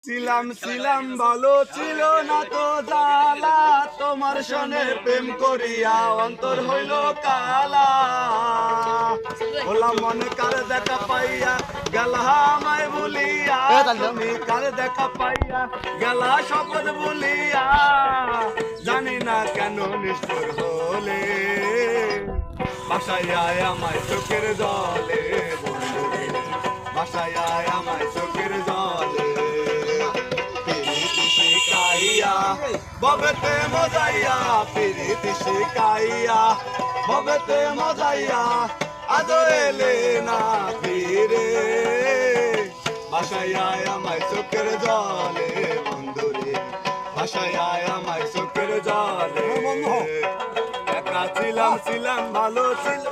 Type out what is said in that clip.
ছিলাম ছিলাম ভালো ছিল না তো জ্বালা, তোমার সনে প্রেম করিয়া অন্তর হইল কালা। বললাম মনে কার দেখা পাইয়া গেলা আমায় বলিয়া, তুমি কার দেখা পাইয়া গেলা শপথ বলিয়া, জানি না কেন নিষ্ঠুর হলে বাসায় আয় আমায় চোখের জলে, বন্ধুরে বাসায় আয় আমায় চোখের জলে। শিকাইয়া ববেতে মজাইয়া, পিরিতি শিকাইয়া ববেতে মজাইয়া, আজো এলে না ফিরে, বাসায় আয় আমায় চোখের জলে, বন্ধুরে বাসায় আয় আমায় চোখের জলে। একা ছিলাম ছিলাম ভালো ছিল।